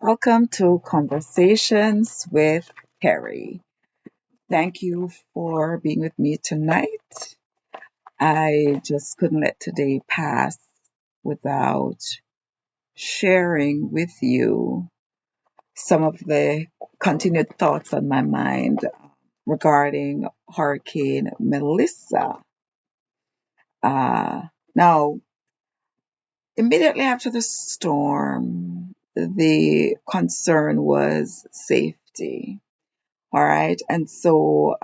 Welcome to Conversations with Perry. Thank you for being with me tonight. I just couldn't let today pass without sharing with you some of the continued thoughts on my mind regarding Hurricane Melissa. Uh, Now, immediately after the storm, the concern was safety. All right. And so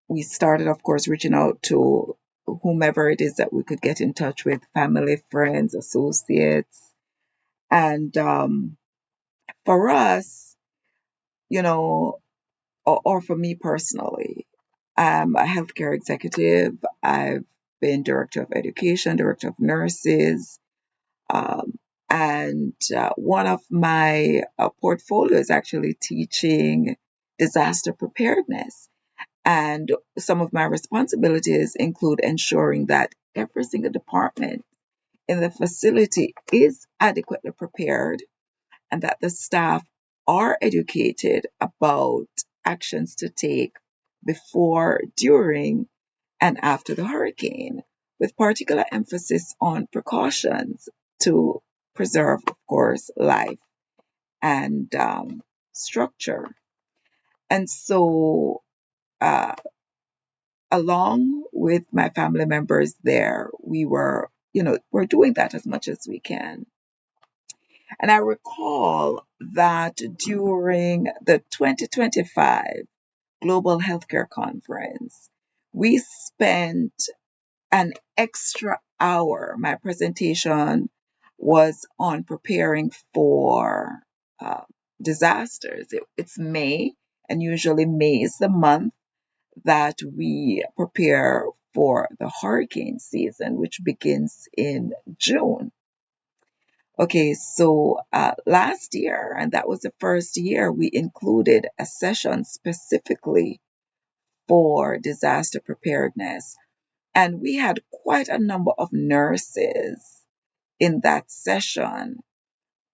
we started, of course, reaching out to whomever it is that we could get in touch with, family, friends, associates. And for us, you know, or for me personally, I'm a healthcare executive. I've been director of education, director of nurses. Um, and one of my portfolio is actually teaching disaster preparedness. And some of my responsibilities include ensuring that every single department in the facility is adequately prepared and that the staff are educated about actions to take before, during, and after the hurricane, with particular emphasis on precautions to preserve, of course, life and structure. And so, uh, along with my family members there, we're doing that as much as we can. And I recall that during the 2025 Global Healthcare Conference, we spent an extra hour. My presentation was on preparing for uh, disasters. It's May, and usually May is the month that we prepare for the hurricane season, which begins in June. Okay, so last year, and that was the first year, we included a session specifically for disaster preparedness. And we had quite a number of nurses in that session.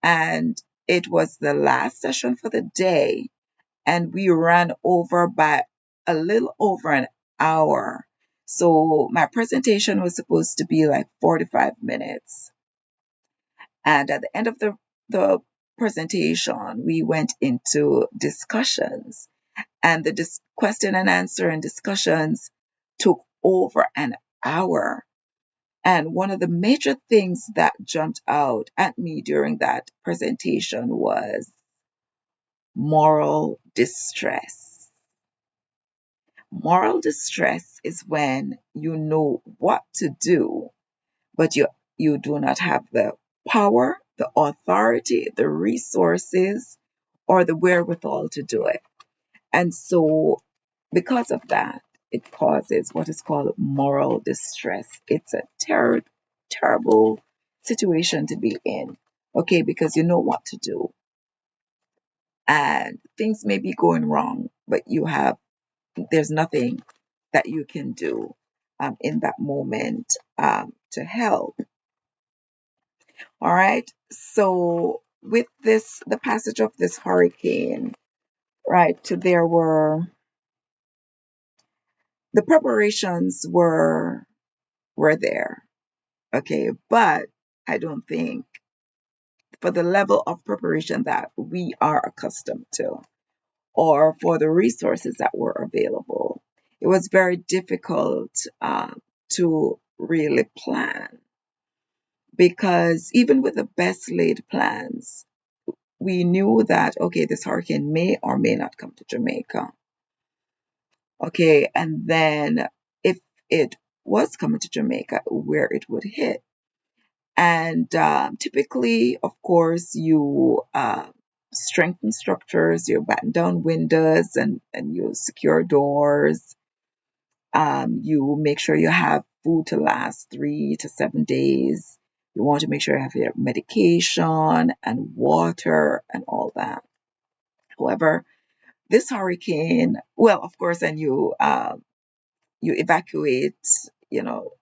And it was the last session for the day, and we ran over by a little over an hour. So my presentation was supposed to be like 45 minutes. And at the end of the presentation, we went into discussions. And the question and answer and discussions took over an hour. And one of the major things that jumped out at me during that presentation was moral distress. Moral distress is when you know what to do, but you do not have the power, the authority, the resources, or the wherewithal to do it. And so, because of that, it causes what is called moral distress. It's a terrible situation to be in, okay, because you know what to do. And things may be going wrong, but there's nothing that you can do in that moment to help. All right. So with the passage of this hurricane, right, the preparations were there. Okay, but I don't think for the level of preparation that we are accustomed to, or for the resources that were available, it was very difficult to really plan because even with the best laid plans, we knew that, okay, this hurricane may or may not come to Jamaica. Okay, and then if it was coming to Jamaica, where it would hit. And typically, of course, you strengthen structures, you batten down windows, and you secure doors. You make sure you have food to last 3 to 7 days. You want to make sure you have your medication and water and all that. However, this hurricane, well, of course, and you evacuate, you know,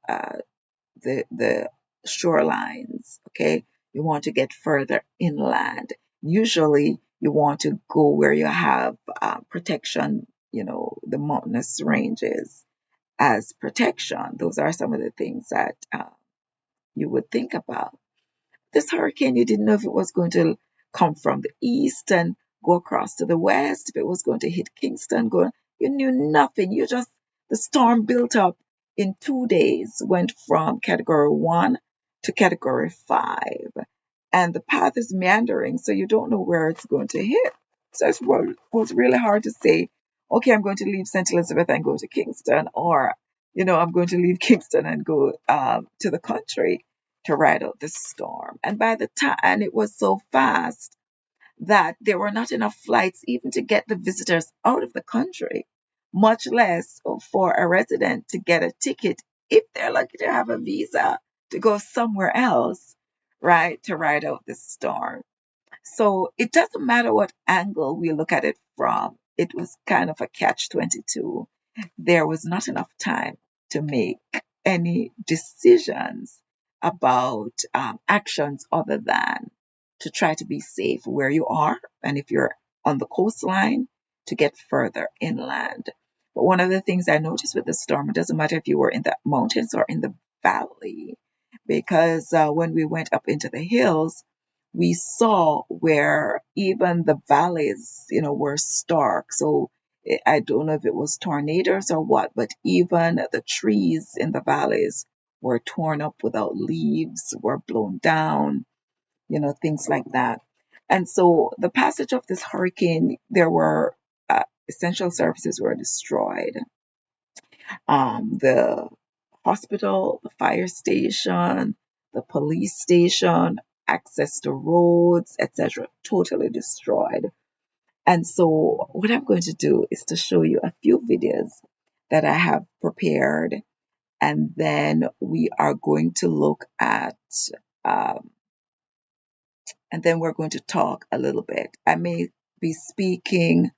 the shorelines. Okay, you want to get further inland. Usually, you want to go where you have protection, the mountainous ranges as protection. Those are some of the things that you would think about. This hurricane, you didn't know if it was going to come from the east and go across to the west, if it was going to hit Kingston, you knew nothing. The storm built up in 2 days, went from category 1 to category 5. And the path is meandering, so you don't know where it's going to hit. So it was really hard to say, okay, I'm going to leave St. Elizabeth and go to Kingston, or, I'm going to leave Kingston and go to the country to ride out the storm. And by the time, and it was so fast that there were not enough flights even to get the visitors out of the country, much less for a resident to get a ticket if they're lucky to have a visa to go somewhere else, right, to ride out the storm. So it doesn't matter what angle we look at it from, it was kind of a catch-22. There was not enough time to make any decisions about actions other than to try to be safe where you are, and if you're on the coastline, to get further inland. But one of the things I noticed with the storm, it doesn't matter if you were in the mountains or in the valley, because when we went up into the hills, we saw where even the valleys, were stark. So I don't know if it was tornadoes or what, but even the trees in the valleys were torn up without leaves, were blown down, things like that. And so the passage of this hurricane, there were essential services were destroyed. The hospital, the fire station, the police station, access to roads, etc., totally destroyed. And so, what I'm going to do is to show you a few videos that I have prepared, and then we are going to look at, and then we're going to talk a little bit. I may be speaking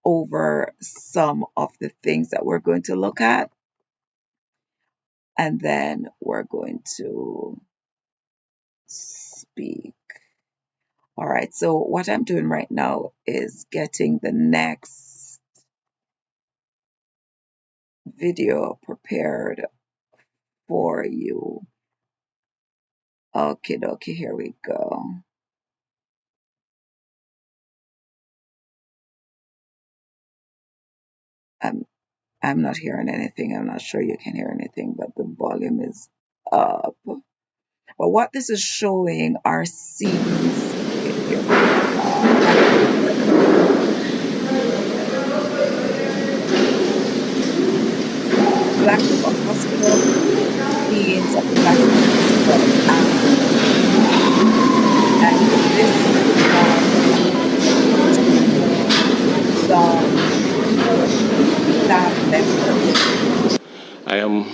over some of the things that we're going to look at, and then we're going to speak. All right, so what I'm doing right now is getting the next video prepared for you. Okay, here we go. I'm not hearing anything. I'm not sure you can hear anything, but the volume is up. But what this is showing are scenes. Okay, here. Black River Hospital, scenes of Black River Hospital, and this staff members. I am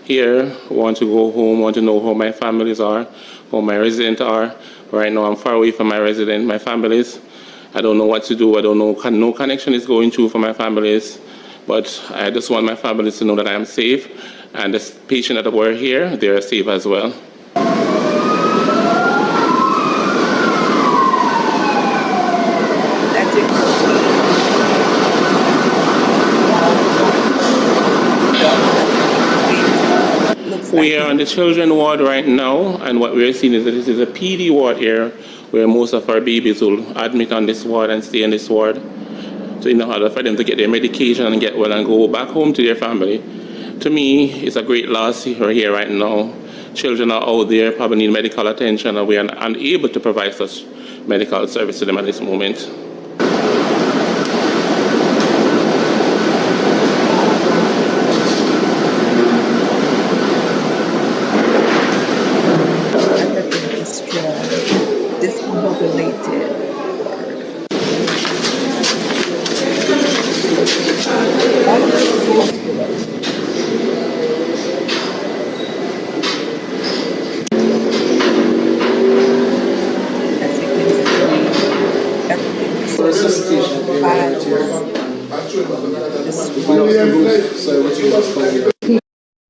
here, want to go home, want to know how my families are, how my residents are. Right now I'm far away from my resident, my families. I don't know what to do. I don't know, no connection is going through for my families. But I just want my families to know that I am safe, and the patients that were here, they are safe as well. We are on the children ward right now, and what we're seeing is that this is a PD ward here, where most of our babies will admit on this ward and stay in this ward. So in order for them to get their medication and get well and go back home to their family. To me, it's a great loss. We're here right now. Children are out there, probably need medical attention, and we are unable to provide such medical service to them at this moment.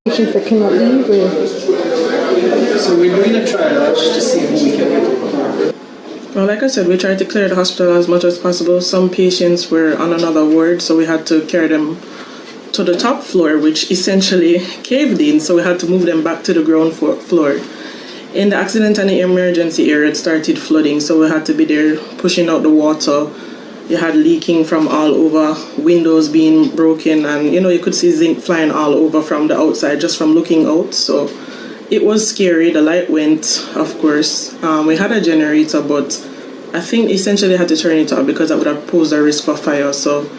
Patients that cannot leave. So we're doing a triage to see who we can Well, like I said, we tried to clear the hospital as much as possible. Some patients were on another ward, so we had to carry them to the top floor, which essentially caved in, so we had to move them back to the ground floor. In the accident and the emergency area, it started flooding, so we had to be there pushing out the water. You had leaking from all over, windows being broken, and you could see zinc flying all over from the outside just from looking out. So it was scary. The light went, of course. We had a generator, but I think essentially had to turn it off because that would have posed a risk of fire. So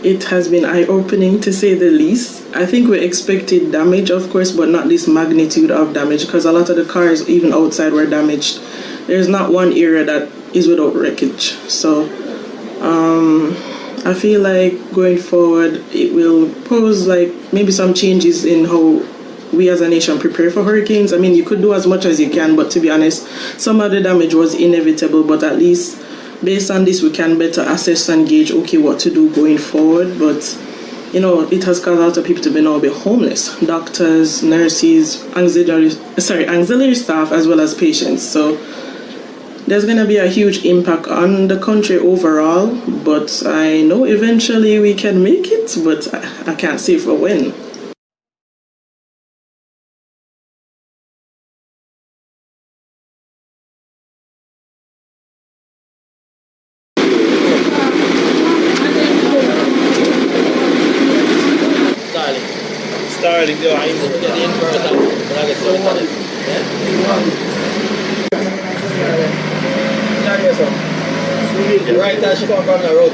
it has been eye-opening to say the least. I think we expected damage, of course, but not this magnitude of damage because a lot of the cars, even outside, were damaged. There's not one area that is without wreckage. So I feel like going forward, it will pose like maybe some changes in how we as a nation prepare for hurricanes. I mean, you could do as much as you can, but to be honest, some of the damage was inevitable, but at least based on this, we can better assess and gauge, okay, what to do going forward. But, it has caused a lot of people to now be homeless. Doctors, nurses, auxiliary staff, as well as patients. So there's going to be a huge impact on the country overall, but I know eventually we can make it, but I can't say for when. Starting go, I need to get the inverter, but I get started on it. Yeah? Right, that should come from the road.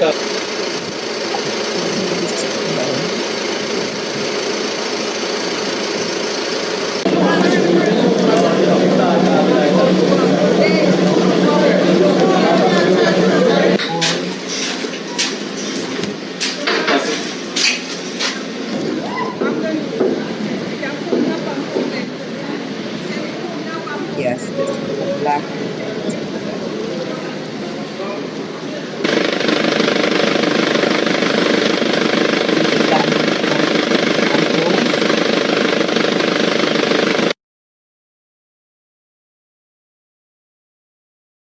Yes, this is the black unit. See the damage on those.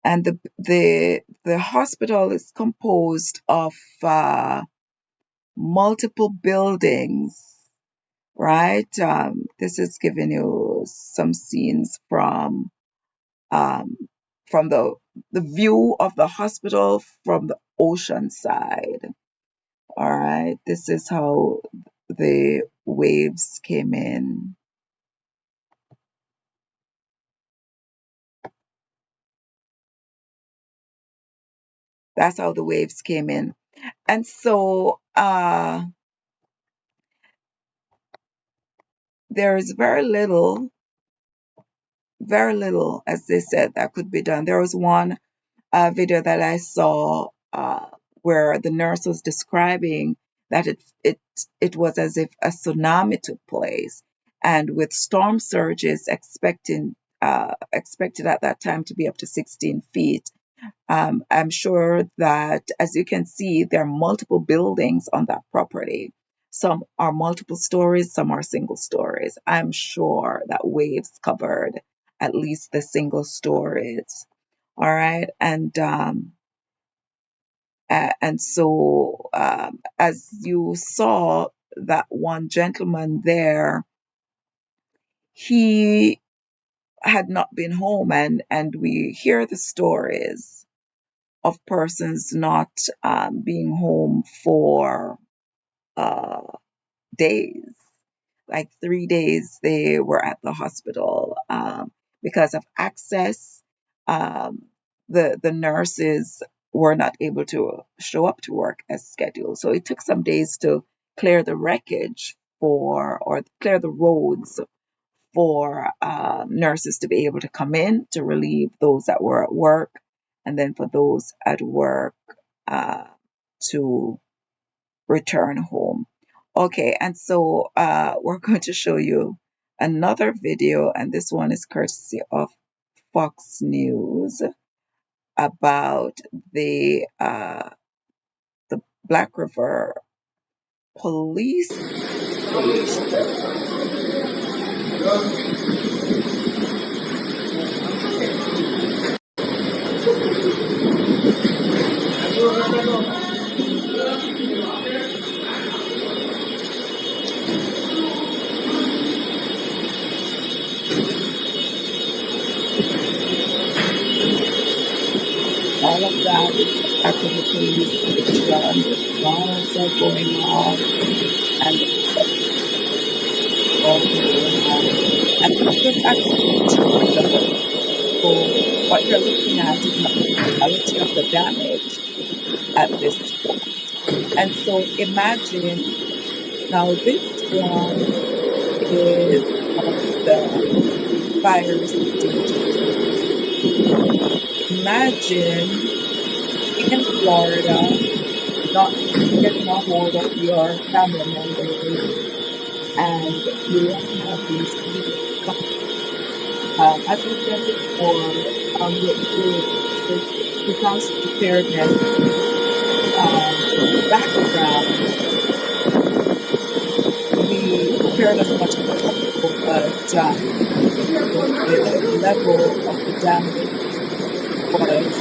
And the hospital is composed of multiple buildings, right? This is giving you some scenes um, from the view of the hospital from the ocean side. All right, this is how the waves came in. That's how the waves came in. And so there's very little, as they said, that could be done. There was one video that I saw where the nurse was describing that it was as if a tsunami took place, and with storm surges expected at that time to be up to 16 feet. I'm sure that, as you can see, there are multiple buildings on that property. Some are multiple stories, some are single stories. I'm sure that waves covered at least the single stories. All right, and so as you saw that one gentleman there, he had not been home, and we hear the stories of persons not being home for uh, days, like 3 days they were at the hospital because of access. Um, the nurses were not able to show up to work as scheduled, so it took some days to clear the wreckage for or clear the roads for nurses to be able to come in to relieve those that were at work, and then for those at work uh, to return home. Okay, and so we're going to show you another video, and this one is courtesy of Fox News, about the Black River police station. All of that is the Black River police station. The guns are going off, and the also going on. And this was actually triggered. So what you're looking at is not the totality of the damage at this spot. And so imagine now this one is of the fire extinguishers. Imagine in Florida not getting a hold of your family members, and you have these police coming. As I said before, the disaster preparedness background, we prepared as much as possible, but the level of the damage was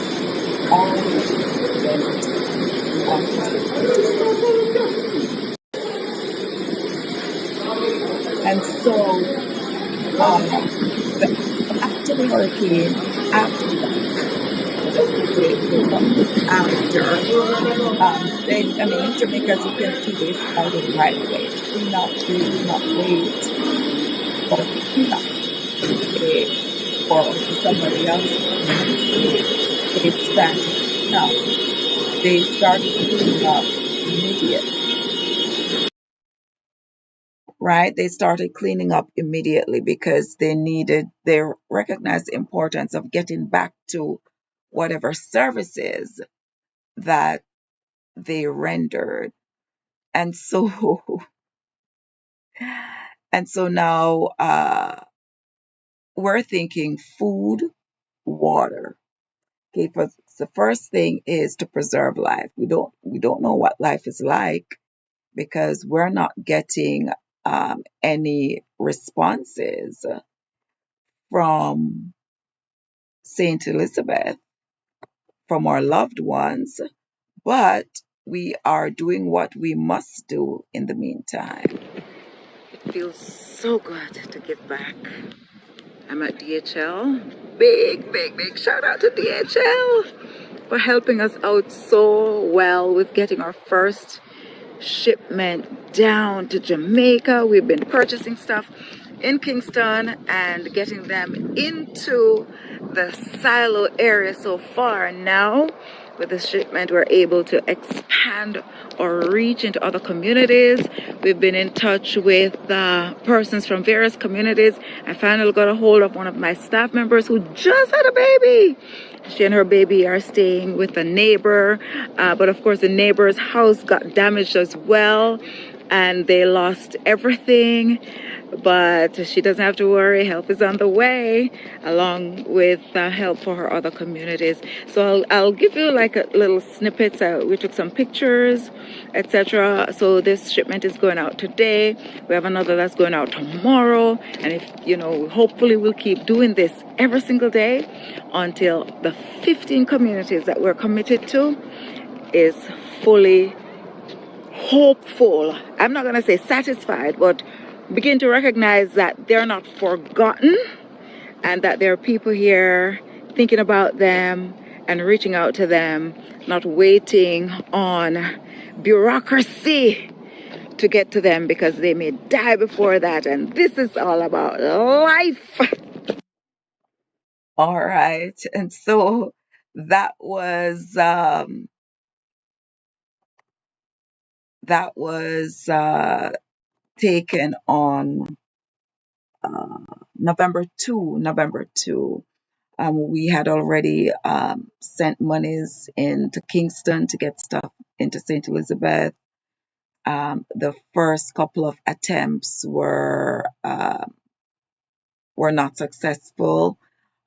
almost and so after the hurricane, after the in Jamaica, as you can see, they started right away. They did not wait for cleanup or somebody else. They started now. They started cleaning up immediately. Right? They started cleaning up immediately because they recognized the importance of getting back to whatever services that they rendered. And so, now we're thinking food, water. Okay, the first thing is to preserve life. We don't know what life is like because we're not getting any responses from Saint Elizabeth, from our loved ones, but we are doing what we must do in the meantime. It feels so good to give back. I'm at DHL. Big shout out to DHL for helping us out so well with getting our first shipment down to Jamaica. We've been purchasing stuff in Kingston and getting them into the silo area so far. Now, with the shipment, we're able to expand or reach into other communities. We've been in touch with persons from various communities. I finally got a hold of one of my staff members who just had a baby. She and her baby are staying with a neighbor, but of course the neighbor's house got damaged as well, and they lost everything. But she doesn't have to worry. Help is on the way, along with help for her other communities. So I'll give you like a little snippets. We took some pictures, etc. So this shipment is going out today. We have another that's going out tomorrow. And hopefully we'll keep doing this every single day until the 15 communities that we're committed to is fully hopeful. I'm not going to say satisfied, but begin to recognize that they're not forgotten and that there are people here thinking about them and reaching out to them, not waiting on bureaucracy to get to them because they may die before that. And this is all about life. All right. And so that was taken on November 2. We had already sent monies into Kingston to get stuff into St. Elizabeth. The first couple of attempts were were not successful.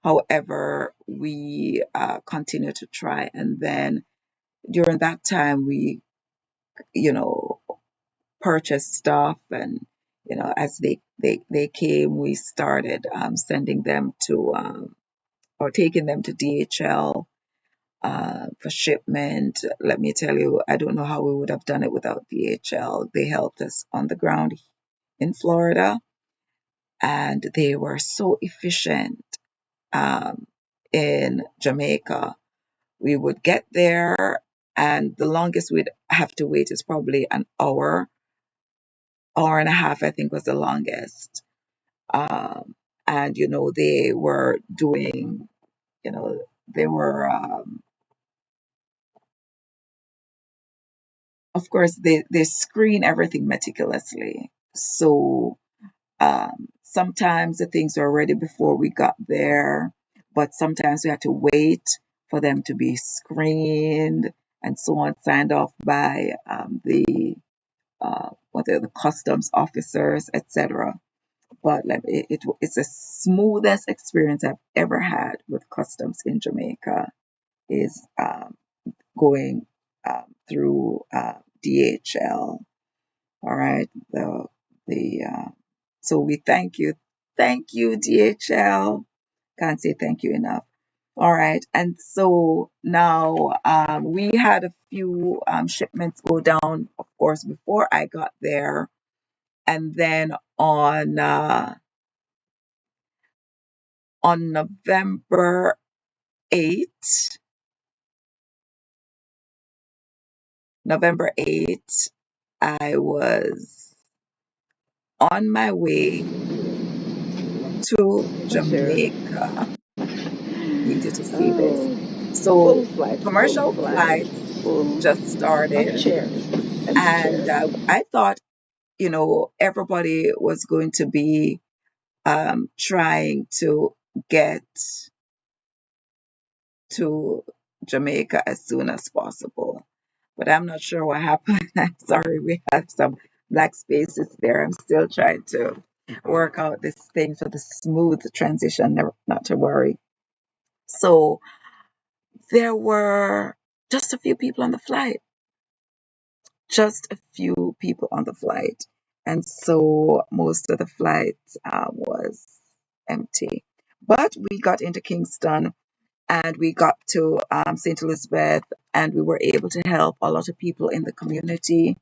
However, we continue to try. And then during that time, we, you know, purchased stuff, and as they came, we started sending them to or taking them to DHL for shipment. Let me tell you, I don't know how we would have done it without DHL. They helped us on the ground in Florida, and they were so efficient um, in Jamaica. We would get there, and the longest we'd have to wait is probably an hour and a half, I think was the longest. Um, and they were doing, they were, of course, they screen everything meticulously. So sometimes the things were ready before we got there, but sometimes we had to wait for them to be screened and so on, signed off by what are the customs officers, etc. But it's the smoothest experience I've ever had with customs in Jamaica is going through DHL. All right, the so we thank you DHL. Can't say thank you enough. All right, and so now we had a few shipments go down, of course, before I got there, and then on November 8th, I was on my way to Oh, sure. Jamaica. Need you to see this. Oh, So full commercial flights, flights full just of started, chairs, empty and chairs. I thought, everybody was going to be trying to get to Jamaica as soon as possible. But I'm not sure what happened. I'm sorry, we have some black spaces there. I'm still trying to work out this thing for the smooth transition, not to worry. So there were just a few people on the flight, just a few people on the flight. And so most of the flight was empty. But we got into Kingston and we got to St. Elizabeth, and we were able to help a lot of people in the community.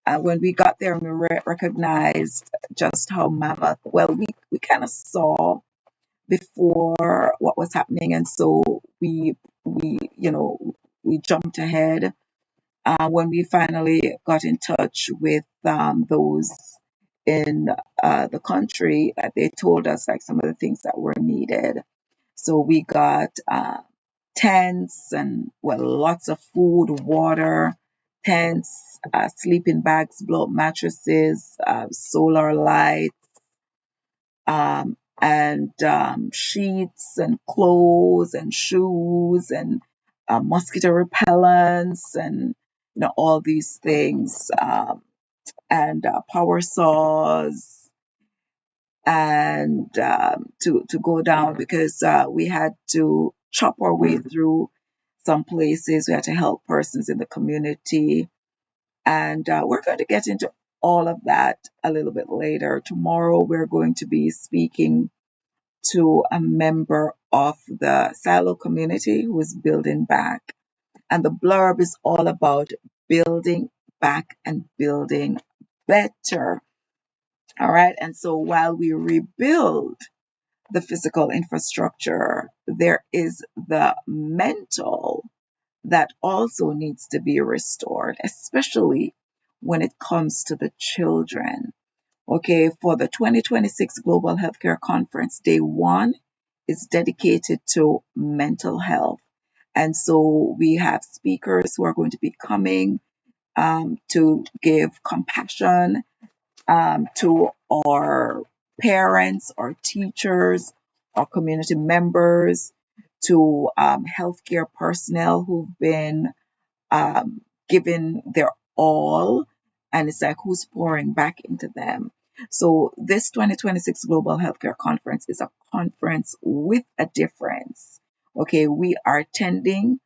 When we got there, we recognized just how mammoth. Well, we kind of saw before what was happening, and so we jumped ahead. When we finally got in touch with those in the country, they told us like some of the things that were needed. So we got tents and lots of food, water, tents, sleeping bags, blow up mattresses, solar lights, and sheets and clothes and shoes and mosquito repellents and all these things, and power saws, and to go down because we had to chop our way through some places. We had to help persons in the community, and we're going to get into all of that a little bit later. Tomorrow, we're going to be speaking to a member of the silo community who is building back, and the blurb is all about building back and building better. All right, and so while we rebuild the physical infrastructure, there is the mental that also needs to be restored, especially when it comes to the children. Okay, for the 2026 Global Healthcare Conference, day one is dedicated to mental health. And so we have speakers who are going to be coming to give compassion to our parents, our teachers, our community members, to healthcare personnel who've been giving their all. And it's like, who's pouring back into them? So this 2026 Global Healthcare Conference is a conference with a difference. Okay, we are tending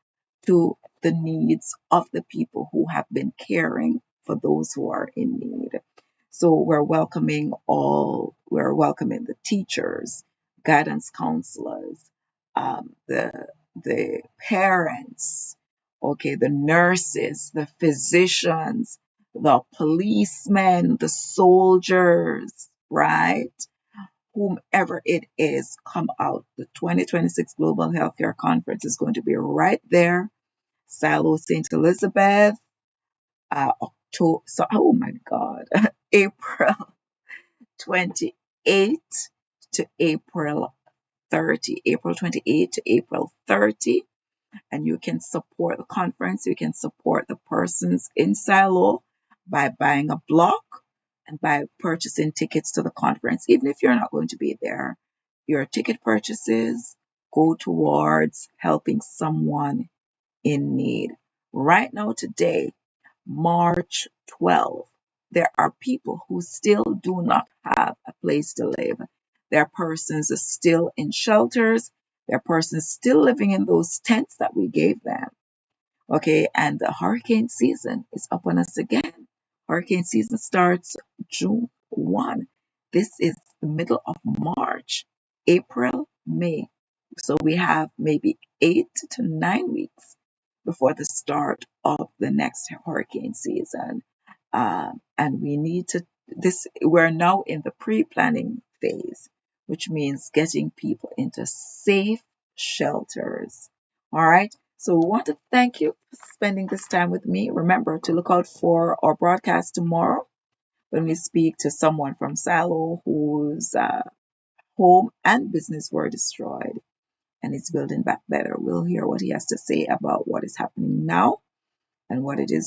to the needs of the people who have been caring for those who are in need. So we're welcoming the teachers, guidance counselors, the parents, okay, the nurses, the physicians, the policemen, the soldiers, right? Whomever it is, come out. The 2026 Global Healthcare Conference is going to be right there, Silo St. Elizabeth, October, so, oh my God, April 28th to April 30, April 28th to April 30. And you can support the conference. You can support the persons in Silo by buying a block and by purchasing tickets to the conference. Even if you're not going to be there, your ticket purchases go towards helping someone in need. Right now, today, March 12th, there are people who still do not have a place to live. There are persons still in shelters. There are persons still living in those tents that we gave them. Okay, and the hurricane season is upon us again. Hurricane season starts June 1. This is the middle of March, April, May. So we have maybe 8 to 9 weeks before the start of the next hurricane season. And we need to, we're now in the pre-planning phase, which means getting people into safe shelters. All right. So we want to thank you for spending this time with me. Remember to look out for our broadcast tomorrow when we speak to someone from Salo whose home and business were destroyed and is building back better. We'll hear what he has to say about what is happening now and what it is